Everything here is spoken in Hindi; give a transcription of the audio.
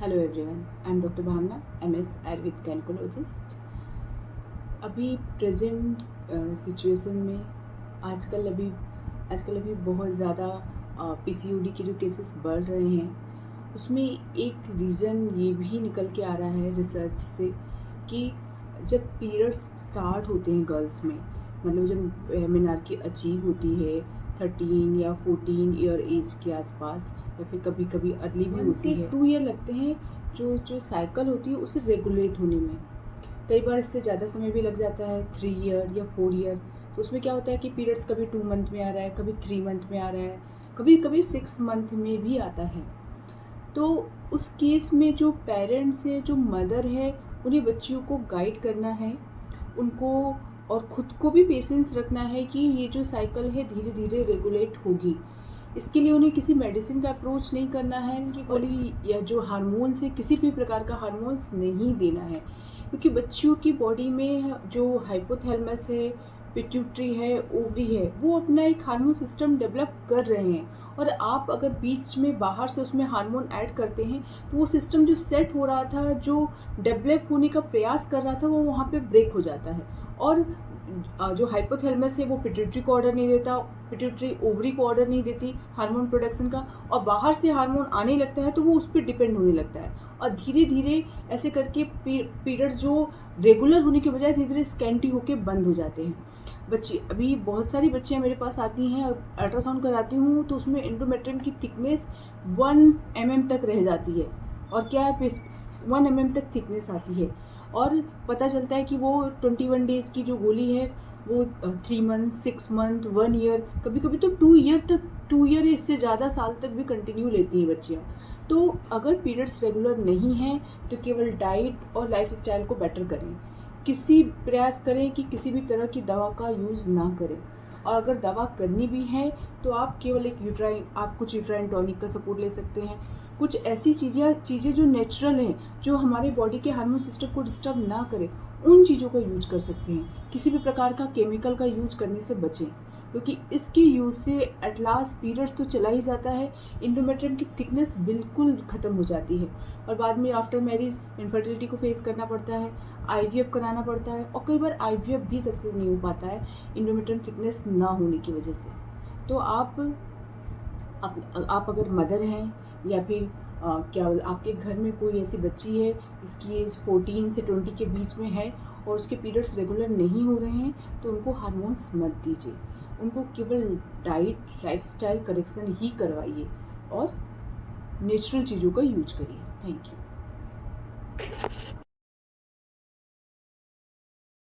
Hello everyone, I am doctor Bhavna, MS Ayurveda gynaecologist. अभी प्रेजेंट सिचुएशन में आजकल अभी बहुत ज़्यादा पीसीओडी के जो केसेस बढ़ रहे हैं, उसमें एक रीज़न ये भी निकल के आ रहा है रिसर्च से कि जब पीरियड्स स्टार्ट होते हैं गर्ल्स में, मतलब जब मेनार्की अचीव होती है 13 या 14 ईयर एज के आसपास, या फिर कभी कभी अर्ली भी होती है, 2 ईयर लगते हैं जो साइकिल होती है उसे रेगुलेट होने में। कई बार इससे ज़्यादा समय भी लग जाता है, 3 ईयर या 4 ईयर। तो उसमें क्या होता है कि पीरियड्स कभी 2 मंथ में आ रहा है, कभी 3 मंथ में आ रहा है, कभी कभी 6 मंथ में भी आता है। तो उस केस में जो पेरेंट्स है, जो मदर है, उन्हें बच्चियों को गाइड करना है, उनको और ख़ुद को भी पेशेंस रखना है कि ये जो साइकिल है धीरे धीरे रेगुलेट होगी। इसके लिए उन्हें किसी मेडिसिन का अप्रोच नहीं करना है, इनकी गोली या जो हार्मोन्स है, किसी भी प्रकार का हार्मोन्स नहीं देना है, क्योंकि बच्चियों की बॉडी में जो हाइपोथैलेमस है, पिट्यूटरी है, ओवरी है, वो अपना एक हार्मोन सिस्टम डेवलप कर रहे हैं। और आप अगर बीच में बाहर से उसमें हार्मोन ऐड करते हैं तो वो सिस्टम जो सेट हो रहा था, जो डेवलप होने का प्रयास कर रहा था, वो वहाँ पे ब्रेक हो जाता है। और जो हाइपोथैलेमस है वो पिट्यूटरी को ऑर्डर नहीं देता, पिट्यूटरी ओवरी को ऑर्डर नहीं देती हार्मोन प्रोडक्शन का, और बाहर से हार्मोन आने लगता है तो वो उस पर डिपेंड होने लगता है। और धीरे धीरे ऐसे करके पीरियड्स जो रेगुलर होने के बजाय धीरे धीरे स्कैंटी होके बंद हो जाते हैं। बच्ची अभी बहुत सारी बच्चियां मेरे पास आती हैं, अल्ट्रासाउंड कराती हूँ तो उसमें एंडोमेट्रियम की थिकनेस 1 mm तक रह जाती है। और क्या है, 1 mm तक थिकनेस आती है, और पता चलता है कि वो 21 डेज़ की जो गोली है वो 3 मंथ, 6 मंथ, 1 ईयर, कभी कभी तो 2 ईयर तक, 2 ईयर इससे ज़्यादा साल तक भी कंटिन्यू लेती हैं बच्चियाँ। तो अगर पीरियड्स रेगुलर नहीं हैं तो केवल डाइट और लाइफस्टाइल को बेटर करें, प्रयास करें कि किसी भी तरह की दवा का यूज़ ना करें। और अगर दवा करनी भी है तो आप केवल कुछ यूट्राइन टॉनिक का सपोर्ट ले सकते हैं। कुछ ऐसी चीज़ें जो नेचुरल हैं, जो हमारे बॉडी के हार्मोन सिस्टम को डिस्टर्ब ना करें, उन चीज़ों का यूज कर सकते हैं। किसी भी प्रकार का केमिकल का यूज करने से बचें, क्योंकि इसके यूज से एट लास्ट पीरियड्स तो चला ही जाता है, इंडोमेट्रियम की थिकनेस बिल्कुल ख़त्म हो जाती है, और बाद में आफ्टर मैरिज इनफर्टिलिटी को फेस करना पड़ता है, आईवीएफ कराना पड़ता है, और कई बार आईवीएफ भी सक्सेस नहीं हो पाता है इंडोमेट्रियम थिकनेस ना होने की वजह से। तो आप अगर मदर हैं, या फिर क्या आपके घर में कोई ऐसी बच्ची है जिसकी एज 14 से 20 के बीच में है और उसके पीरियड्स रेगुलर नहीं हो रहे हैं, तो उनको हार्मोन्स मत दीजिए, उनको केवल डाइट लाइफस्टाइल करेक्शन ही करवाइए और नेचुरल चीज़ों का यूज करिए। Thank you.